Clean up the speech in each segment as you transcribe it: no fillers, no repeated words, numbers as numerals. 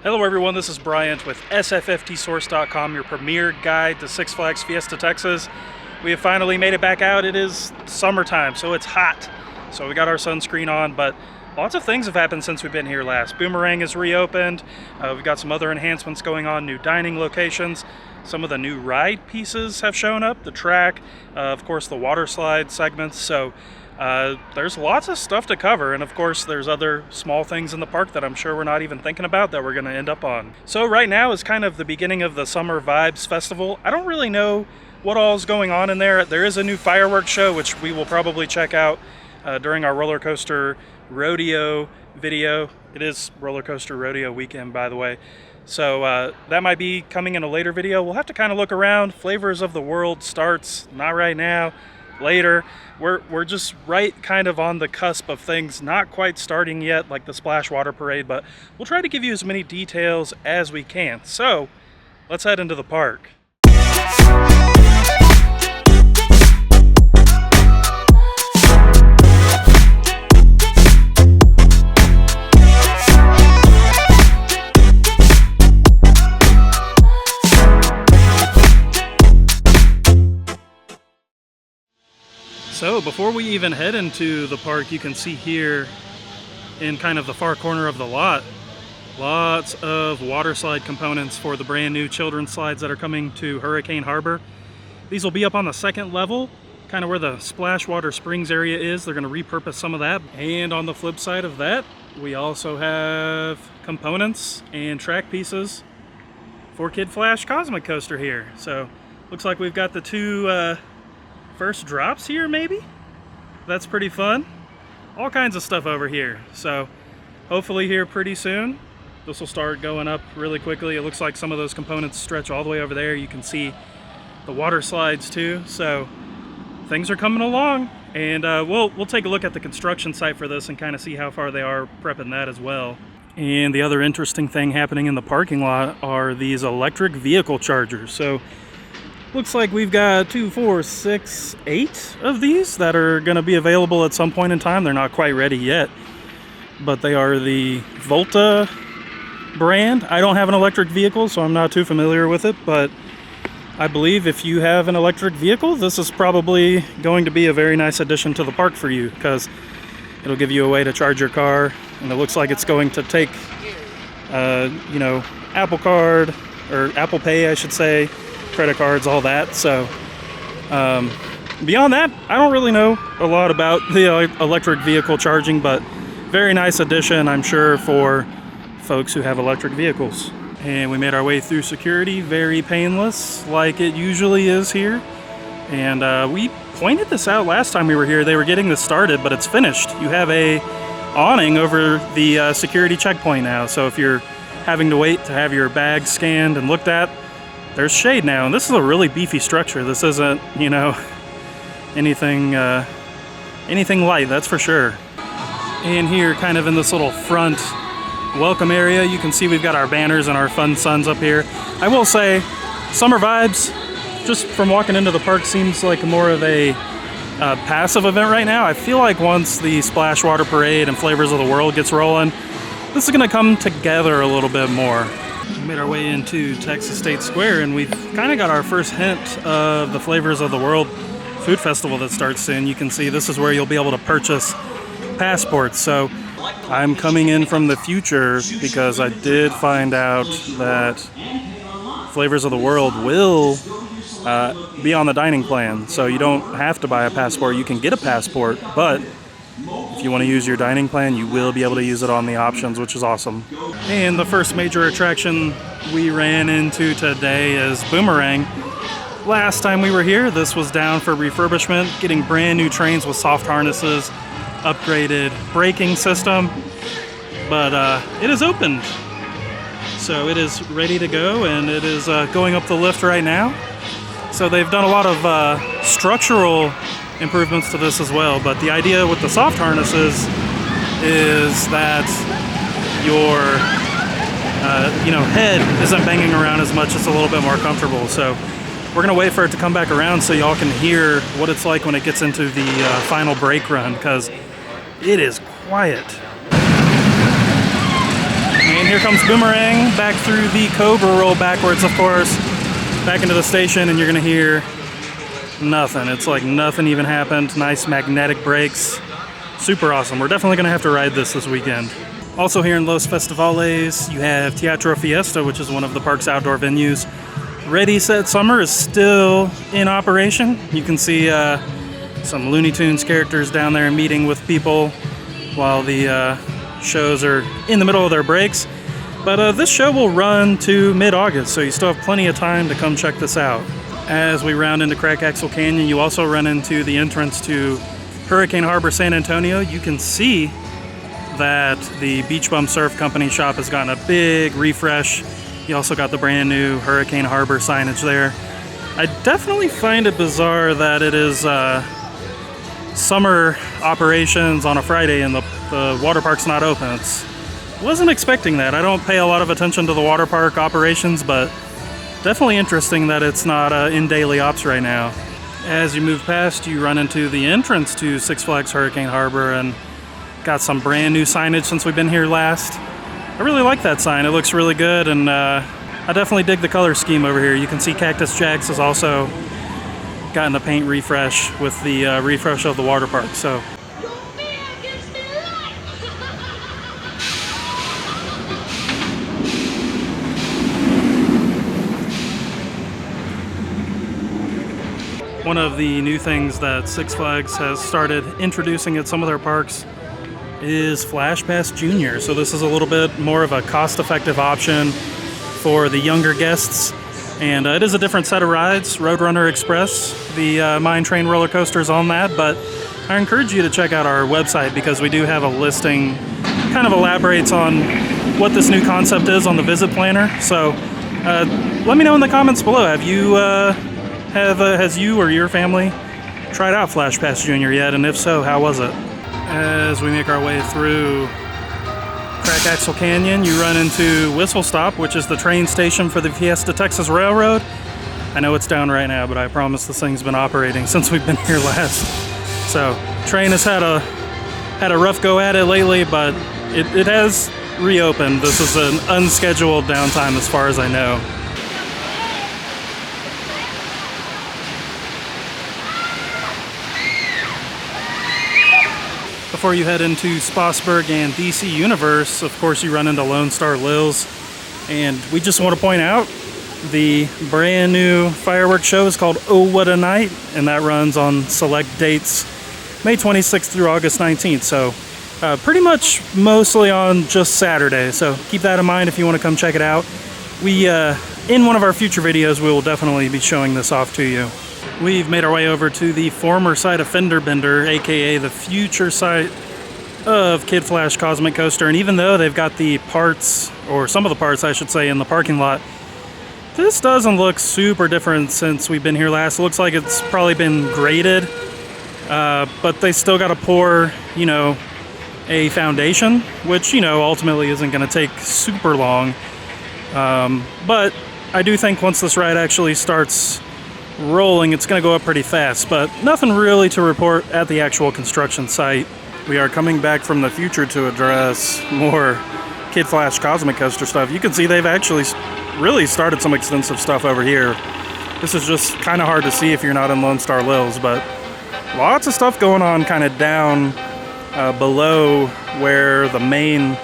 Hello everyone, this is Bryant with SFFTsource.com, your premier guide to Six Flags Fiesta Texas. We have finally made it back out. It is summertime, so it's hot. So we got our sunscreen on, but lots of things have happened since we've been here last. Boomerang is reopened. We've got some other enhancements going on, new dining locations. Some of the new ride pieces have shown up, the track, of course the water slide segments. So there's lots of stuff to cover, and of course there's other small things in the park that I'm sure we're not even thinking about that we're going to end up on. So right now is kind of the beginning of the Summer Vibes Festival. I don't really know what all is going on in there. There is a new fireworks show which we will probably check out during our roller coaster rodeo video. It is roller coaster rodeo weekend, by the way. So that might be coming in a later video. We'll have to kind of look around. Flavors of the World starts not right now, later. We're just right kind of on the cusp of things not quite starting yet, like the Splash Water Parade, but we'll try to give you as many details as we can. So let's head into the park. So before we even head into the park, you can see here in kind of the far corner of the lot, lots of water slide components for the brand new children's slides that are coming to Hurricane Harbor. These will be up on the second level, kind of where the Splash Water Springs area is. They're going to repurpose some of that. And on the flip side of that, we also have components and track pieces for Kid Flash Cosmic Coaster here. So looks like we've got the two first drops here, maybe? That's pretty fun. All kinds of stuff over here. So hopefully here pretty soon this will start going up really quickly. It looks like some of those components stretch all the way over there. You can see the water slides too. So things are coming along, and we'll take a look at the construction site for this and kind of see how far they are prepping that as well. And the other interesting thing happening in the parking lot are these electric vehicle chargers. So looks like we've got 2, 4, 6, 8 of these that are going to be available at some point in time. They're not quite ready yet, but they are the Volta brand. I don't have an electric vehicle, so I'm not too familiar with it, but I believe if you have an electric vehicle, this is probably going to be a very nice addition to the park for you, because it'll give you a way to charge your car, and it looks like it's going to take, you know, Apple Card, or Apple Pay, I should say, credit cards, all that. So beyond that, I don't really know a lot about the electric vehicle charging, but very nice addition, I'm sure, for folks who have electric vehicles. And we made our way through security, very painless, like it usually is here. And we pointed this out last time we were here. They were getting this started, but it's finished. You have a awning over the security checkpoint now, so if you're having to wait to have your bag scanned and looked at, there's shade now. And this is a really beefy structure. This isn't, you know, anything light, that's for sure. And here, kind of in this little front welcome area, you can see we've got our banners and our fun suns up here. I will say, Summer Vibes, just from walking into the park, seems like more of a passive event right now. I feel like once the Splash Water Parade and Flavors of the World gets rolling, this is going to come together a little bit more. We made our way into Texas State Square, and we've kind of got our first hint of the Flavors of the World food festival that starts soon. You can see this is where you'll be able to purchase passports. So I'm coming in from the future because I did find out that Flavors of the World will be on the dining plan. So you don't have to buy a passport. You can get a passport, but if you want to use your dining plan, you will be able to use it on the options, which is awesome. And the first major attraction we ran into today is Boomerang. Last time we were here, this was down for refurbishment, getting brand new trains with soft harnesses, upgraded braking system, but it is opened. So it is ready to go, and it is going up the lift right now. So they've done a lot of structural improvements to this as well, but the idea with the soft harnesses is that your head isn't banging around as much. It's a little bit more comfortable. So we're gonna wait for it to come back around so y'all can hear what it's like when it gets into the final brake run, because it is quiet. And here comes Boomerang back through the Cobra roll backwards, of course, back into the station, and you're gonna hear nothing. It's like nothing even happened. Nice magnetic brakes. Super awesome. We're definitely gonna have to ride this weekend. Also here in Los Festivales, you have Teatro Fiesta, which is one of the park's outdoor venues. Ready, Set, Summer is still in operation. You can see some Looney Tunes characters down there meeting with people while the shows are in the middle of their breaks. But this show will run to mid-August, so you still have plenty of time to come check this out. As we round into Crack Axle Canyon, you also run into the entrance to Hurricane Harbor, San Antonio. You can see that the Beach Bum Surf Company shop has gotten a big refresh. You also got the brand new Hurricane Harbor signage there. I definitely find it bizarre that it is summer operations on a Friday and the water park's not open. Wasn't expecting that. I don't pay a lot of attention to the water park operations, but definitely interesting that it's not in daily ops right now. As you move past, you run into the entrance to Six Flags Hurricane Harbor and got some brand new signage since we've been here last. I really like that sign. It looks really good, and I definitely dig the color scheme over here. You can see Cactus Jacks has also gotten a paint refresh with the refresh of the water park. So one of the new things that Six Flags has started introducing at some of their parks is Flash Pass Junior. So this is a little bit more of a cost-effective option for the younger guests. And it is a different set of rides. Roadrunner Express, the Mine Train roller coaster is on that, but I encourage you to check out our website because we do have a listing kind of elaborates on what this new concept is on the visit planner. So let me know in the comments below. Has you or your family tried out Flash Pass Junior yet? And if so, how was it? As we make our way through Crack Axle Canyon, you run into Whistle Stop, which is the train station for the Fiesta Texas Railroad. I know it's down right now, but I promise this thing's been operating since we've been here last. So, train has had a rough go at it lately, but it has reopened. This is an unscheduled downtime as far as I know. Before you head into Spotsburg and DC Universe, of course you run into Lone Star Lils, and we just want to point out the brand new fireworks show is called Oh What a Night, and that runs on select dates May 26th through August 19th, so pretty much mostly on just Saturday, so keep that in mind if you want to come check it out. We in one of our future videos we will definitely be showing this off to you. We've made our way over to the former site of Fender Bender, aka the future site of Kid Flash Cosmic Coaster, and even though they've got the parts, or some of the parts I should say, in the parking lot, this doesn't look super different since we've been here last. It looks like it's probably been graded, but they still got to pour, you know, a foundation, which, you know, ultimately isn't going to take super long. But I do think once this ride actually starts rolling, it's going to go up pretty fast, but nothing really to report at the actual construction site. We are coming back from the future to address more Kid Flash Cosmic Coaster stuff. You can see they've actually really started some extensive stuff over here. This is just kind of hard to see if you're not in Lone Star Lils, but lots of stuff going on kind of down below where the main,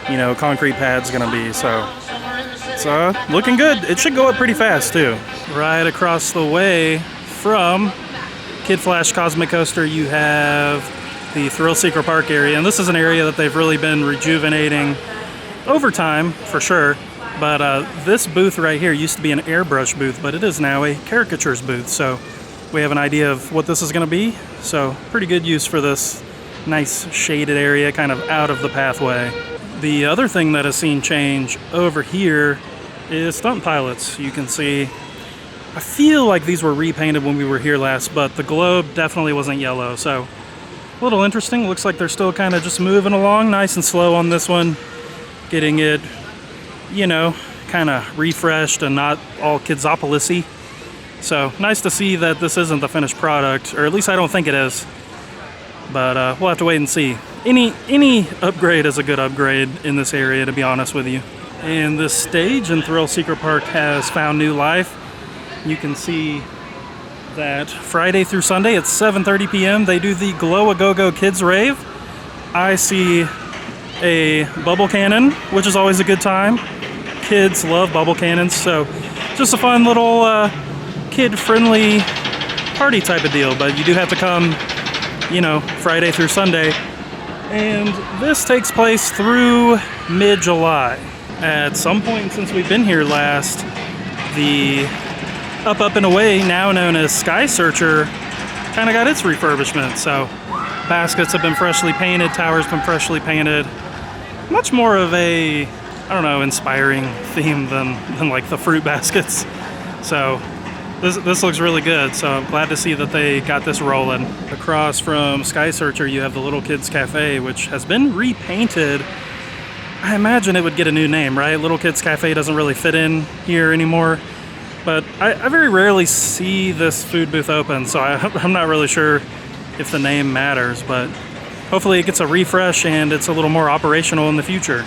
you know, concrete pad's going to be. So it's looking good. It should go up pretty fast too. Right across the way from Kid Flash Cosmic Coaster, you have the Thrill Seeker Park area, and this is an area that they've really been rejuvenating over time, for sure. But this booth right here used to be an airbrush booth, but it is now a caricatures booth, so we have an idea of what this is going to be. So pretty good use for this nice shaded area, kind of out of the pathway. The other thing that has seen change over here is stunt pilots. You can see, I feel like these were repainted when we were here last, but the globe definitely wasn't yellow, so a little interesting. Looks like they're still kind of just moving along nice and slow on this one, getting it, you know, kind of refreshed and not all Kidsopolis-y. So nice to see that this isn't the finished product, or at least I don't think it is, but we'll have to wait and see. any upgrade is a good upgrade in this area, to be honest with you. And this stage in Thrill Seeker Park has found new life. You can see that Friday through Sunday at 7:30 p.m. they do the Glow a Go-Go Kids Rave. I see a bubble cannon, which is always a good time. Kids love bubble cannons, so just a fun little kid-friendly party type of deal. But you do have to come, you know, Friday through Sunday. And this takes place through mid-July. At some point since we've been here last, the Up and Away, now known as Sky Searcher, kind of got its refurbishment. So baskets have been freshly painted, towers been freshly painted. Much more of a, I don't know, inspiring theme than like the fruit baskets. So this looks really good. So I'm glad to see that they got this rolling. Across from Sky Searcher, you have the Little Kids Cafe, which has been repainted. I imagine it would get a new name, right? Little Kids Cafe doesn't really fit in here anymore. But I very rarely see this food booth open, so I'm not really sure if the name matters, but hopefully it gets a refresh and it's a little more operational in the future.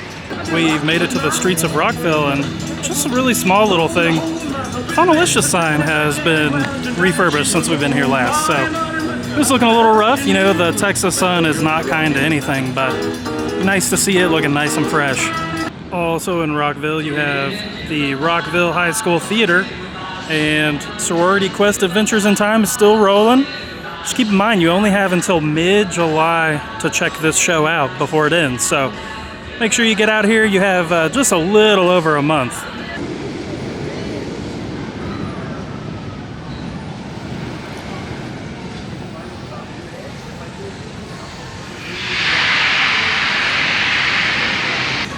We've made it to the streets of Rockville, and just a really small little thing. Funnelicious sign has been refurbished since we've been here last, so it's looking a little rough. You know, the Texas sun is not kind to anything, but nice to see it looking nice and fresh. Also in Rockville, you have the Rockville High School Theater, and Sorority Quest Adventures in Time is still rolling. Just keep in mind, you only have until mid-July to check this show out before it ends, so make sure you get out here. You have just a little over a month.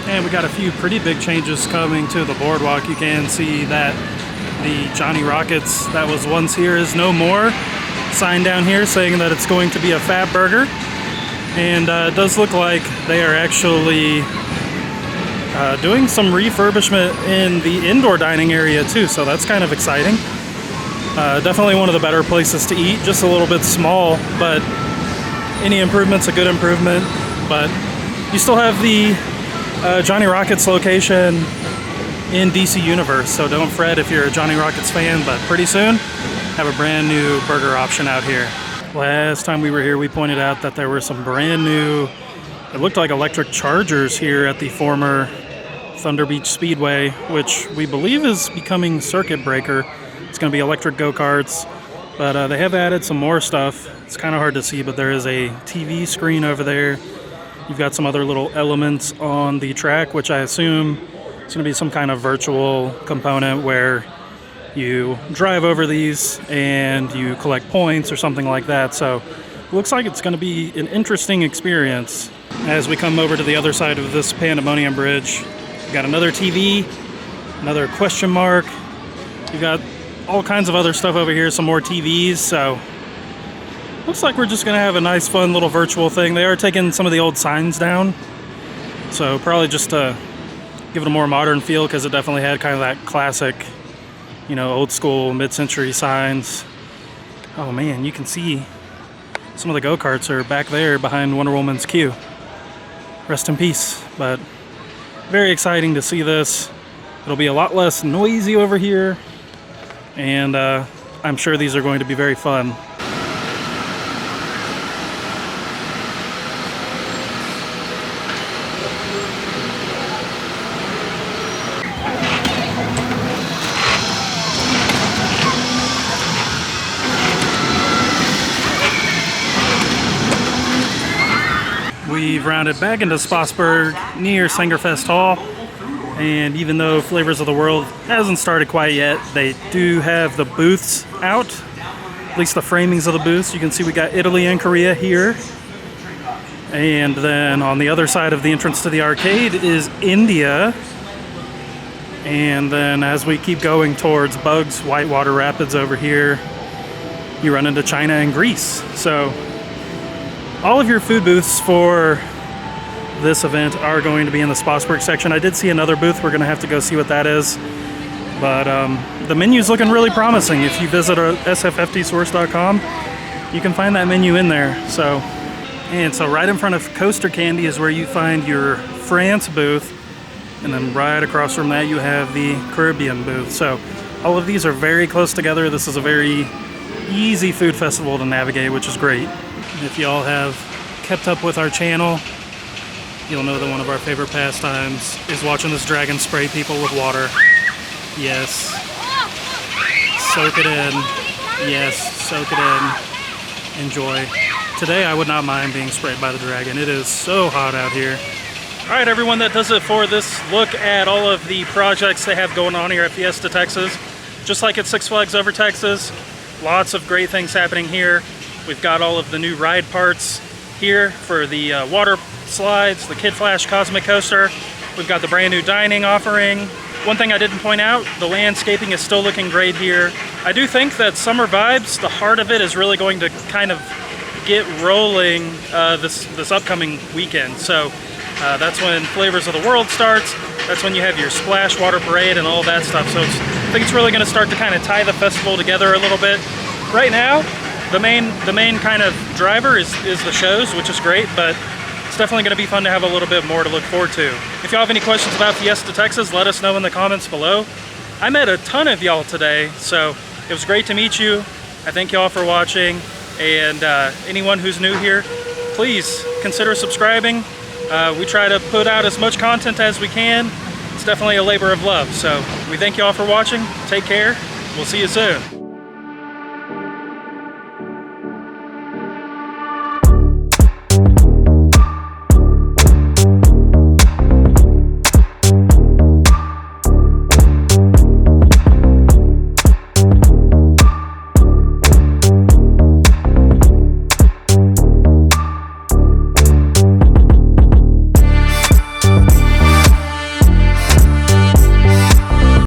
And we got a few pretty big changes coming to the boardwalk. You can see that the Johnny Rockets that was once here is no more. Sign down here saying that it's going to be a Fat Burger. And it does look like they are actually doing some refurbishment in the indoor dining area too, so that's kind of exciting. Definitely one of the better places to eat, just a little bit small, but any improvement's a good improvement. But you still have the Johnny Rockets location in DC Universe, so don't fret if you're a Johnny Rockets fan, but pretty soon have a brand new burger option out here. Last time we were here, we pointed out that there were some brand new, it looked like electric chargers here at the former Thunder Beach Speedway, which we believe is becoming circuit breaker. It's going to be electric go-karts, but they have added some more stuff. It's kind of hard to see, but there is a TV screen over there. You've got some other little elements on the track, which I assume it's going to be some kind of virtual component where you drive over these and you collect points or something like that. So it looks like it's going to be an interesting experience. As we come over to the other side of this Pandemonium Bridge, we've got another TV, another question mark. You've got all kinds of other stuff over here, some more TVs. So looks like we're just going to have a nice, fun little virtual thing. They are taking some of the old signs down, so probably just to give it a more modern feel, because it definitely had kind of that classic, you know, old school mid-century signs. Oh man, you can see some of the go-karts are back there behind Wonder Woman's queue. Rest in peace. But very exciting to see this. It'll be a lot less noisy over here, and I'm sure these are going to be very fun. We've rounded back into Spotsburg near Sangerfest Hall, and even though Flavors of the World hasn't started quite yet, they do have the booths out, at least the framings of the booths. You can see we got Italy and Korea here, and then on the other side of the entrance to the arcade is India, and then as we keep going towards Bugs Whitewater Rapids over here, you run into China and Greece. So all of your food booths for this event are going to be in the Spotsburg section. I did see another booth. We're going to have to go see what that is. But the menu's looking really promising. If you visit sffftsource.com, you can find that menu in there. So And so right in front of Coaster Candy is where you find your France booth. And then right across from that you have the Caribbean booth. So all of these are very close together. This is a very easy food festival to navigate, which is great. If y'all have kept up with our channel, you'll know that one of our favorite pastimes is watching this dragon spray people with water. Yes. Soak it in. Yes, soak it in. Enjoy. Today I would not mind being sprayed by the dragon. It is so hot out here. Alright everyone, that does it for this look at all of the projects they have going on here at Fiesta Texas. Just like at Six Flags over Texas, lots of great things happening here. We've got all of the new ride parts here for the water slides, the Kid Flash Cosmic Coaster. We've got the brand new dining offering. One thing I didn't point out, the landscaping is still looking great here. I do think that summer vibes, the heart of it is really going to kind of get rolling this upcoming weekend. So that's when Flavors of the World starts. That's when you have your Splash Water Parade and all that stuff. So I think it's really going to start to kind of tie the festival together a little bit. Right now, the main kind of driver is the shows, which is great, but it's definitely going to be fun to have a little bit more to look forward to. If y'all have any questions about Fiesta Texas, let us know in the comments below. I met a ton of y'all today, so it was great to meet you. I thank y'all for watching, and anyone who's new here, please consider subscribing. We try to put out as much content as we can. It's definitely a labor of love, so we thank y'all for watching. Take care. We'll see you soon.